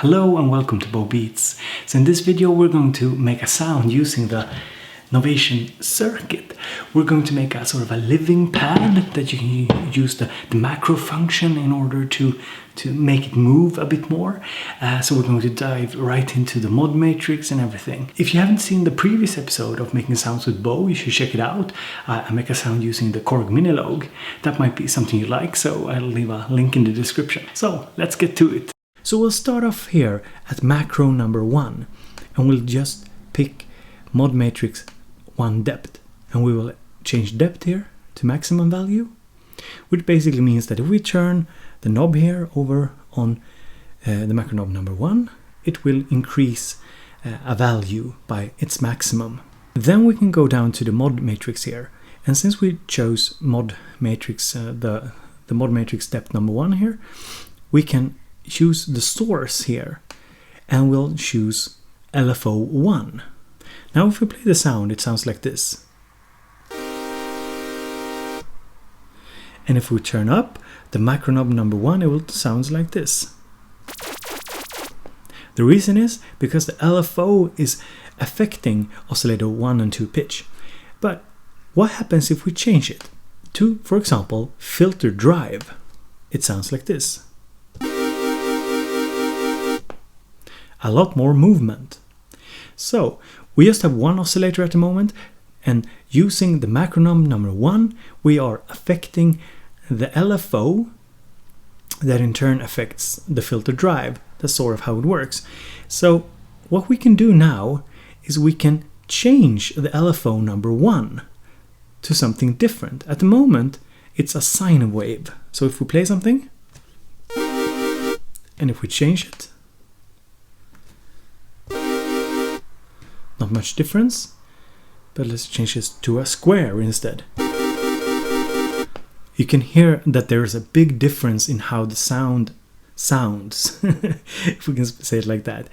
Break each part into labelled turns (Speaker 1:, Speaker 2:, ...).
Speaker 1: Hello and welcome to Bo Beats. So in this video we're going to make a sound using the Novation Circuit. We're going to make a sort of a living pad that you can use the macro function in order to make it move a bit more. So we're going to dive right into the mod matrix and everything. If you haven't seen the previous episode of Making Sounds with Bo, you should check it out. I make a sound using the Korg Minilogue. That might be something you like, so I'll leave a link in the description. So let's get to it. So we'll start off here at macro number 1, and we'll just pick mod matrix 1 depth, and we will change depth here to maximum value, which basically means that if we turn the knob here over on the macro knob number 1, it will increase a value by its maximum. Then we can go down to the mod matrix here, and since we chose mod matrix, the mod matrix depth number 1 here, we can choose the source here, and we'll choose LFO 1. Now if we play the sound, it sounds like this. And if we turn up the macro knob number 1, it will sound like this. The reason is because the LFO is affecting oscillator 1 and 2 pitch. But what happens if we change it to, for example, filter drive? It sounds like this. A lot more movement. So we just have one oscillator at the moment, and using the macro knob number 1, we are affecting the LFO that in turn affects the filter drive. That's sort of how it works. So what we can do now is we can change the LFO number 1 to something different. At the moment it's a sine wave. So if we play something and if we change it, not much difference, but let's change this to a square instead. You can hear that there is a big difference in how the sound sounds, if we can say it like that.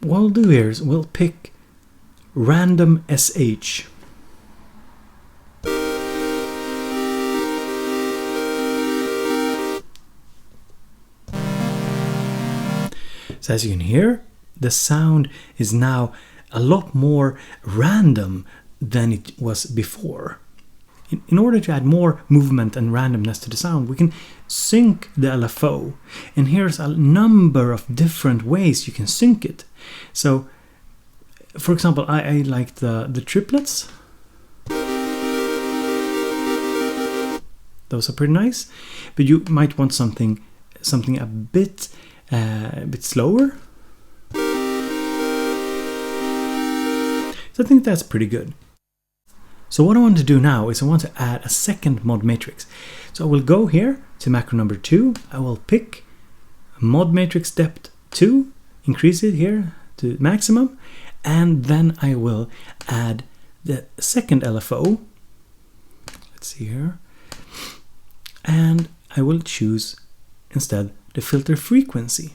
Speaker 1: What we'll do here is we'll pick random SH. So as you can hear, the sound is now a lot more random than it was before. In order to add more movement and randomness to the sound, we can sync the LFO. And here's a number of different ways you can sync it. So, for example, I like the triplets. Those are pretty nice. But you might want something a bit slower. So I think that's pretty good. So what I want to do now is I want to add a second mod matrix. So I will go here to macro number 2. I will pick mod matrix depth 2, increase it here to maximum, and then I will add the second LFO. Let's see here. And I will choose instead the filter frequency.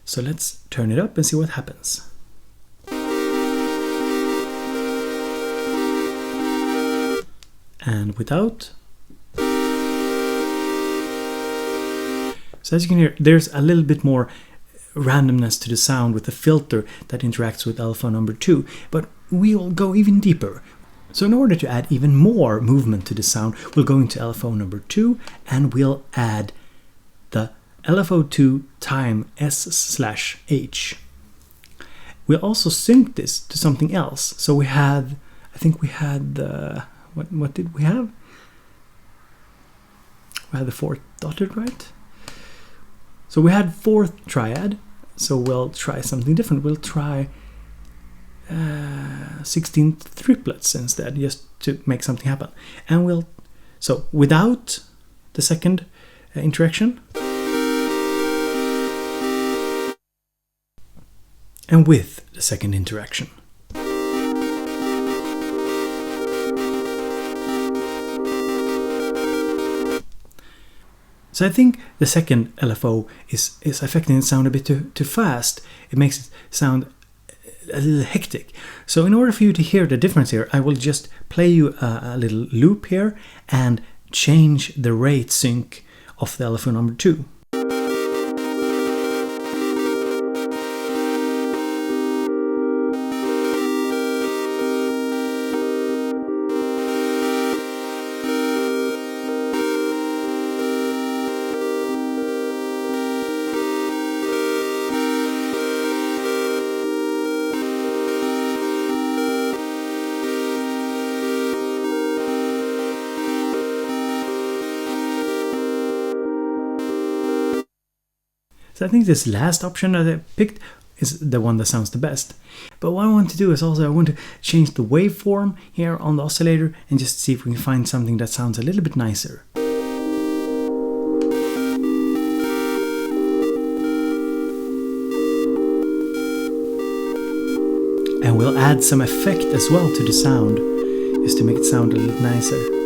Speaker 1: So let's turn it up and see what happens. And without. So as you can hear, there's a little bit more randomness to the sound with the filter that interacts with alpha number 2, but we'll go even deeper. So in order to add even more movement to the sound, we'll go into LFO number 2 and we'll add the LFO2 time S/H. We'll also sync this to something else. So we had, I think we had the, what did we have? We had the 4th dotted, right? So we had 4th triad. So we'll try something different. We'll try 16th triplets instead, just to make something happen. And so without the second interaction, and with the second interaction. So I think the second LFO is affecting the sound a bit too fast. It makes it sound a little hectic. So in order for you to hear the difference here, I will just play you a little loop here and change the rate sync of the LFO number 2. So I think this last option that I picked is the one that sounds the best. But what I want to do is also I want to change the waveform here on the oscillator and just see if we can find something that sounds a little bit nicer. And we'll add some effect as well to the sound, just to make it sound a little nicer.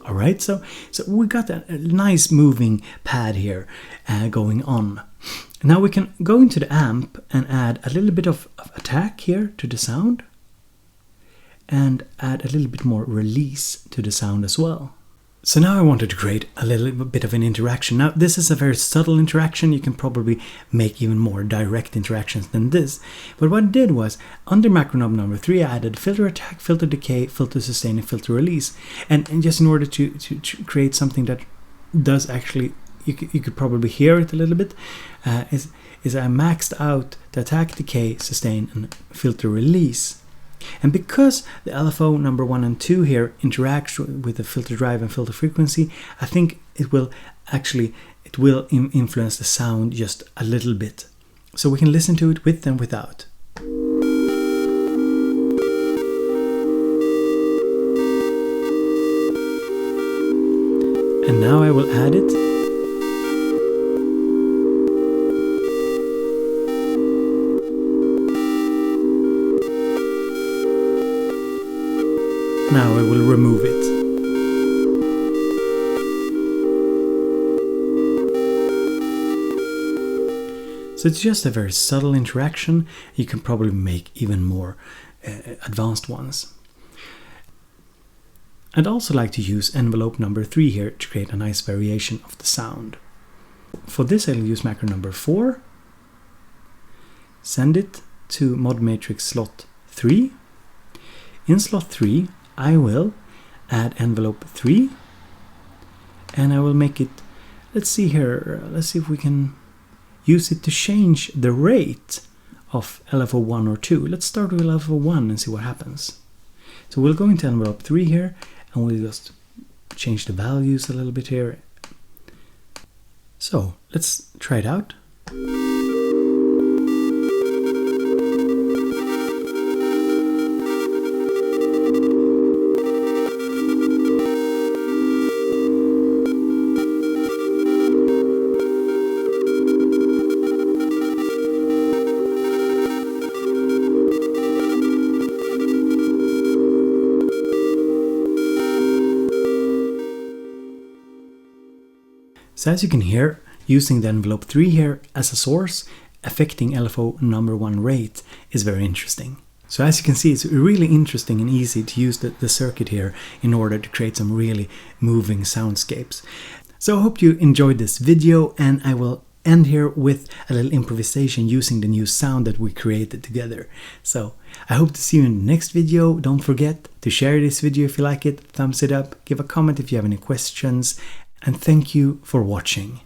Speaker 1: Alright, so we got a nice moving pad here going on. Now we can go into the amp and add a little bit of attack here to the sound, and add a little bit more release to the sound as well. So now I wanted to create a little bit of an interaction. Now this is a very subtle interaction. You can probably make even more direct interactions than this. But what I did was, under macro knob number 3, I added filter attack, filter decay, filter sustain, and filter release. And just in order to create something that does actually, you could probably hear it a little bit, is I maxed out the attack, decay, sustain, and filter release. And because the LFO number 1 and 2 here interact with the filter drive and filter frequency, I think it will influence the sound just a little bit. So we can listen to it with and without. And now I will add it. Now I will remove it. So it's just a very subtle interaction. You can probably make even more advanced ones. I'd also like to use envelope number 3 here to create a nice variation of the sound. For this I'll use macro number 4, send it to mod matrix slot 3. In slot 3 I will add envelope 3, and I will make it, let's see here, let's see if we can use it to change the rate of LFO 1 or 2. Let's start with LFO 1 and see what happens. So we'll go into envelope 3 here, and we'll just change the values a little bit here. So let's try it out. So as you can hear, using the envelope 3 here as a source, affecting LFO number 1 rate is very interesting. So as you can see, it's really interesting and easy to use the circuit here in order to create some really moving soundscapes. So I hope you enjoyed this video, and I will end here with a little improvisation using the new sound that we created together. So I hope to see you in the next video. Don't forget to share this video if you like it, thumbs it up, give a comment if you have any questions, and thank you for watching.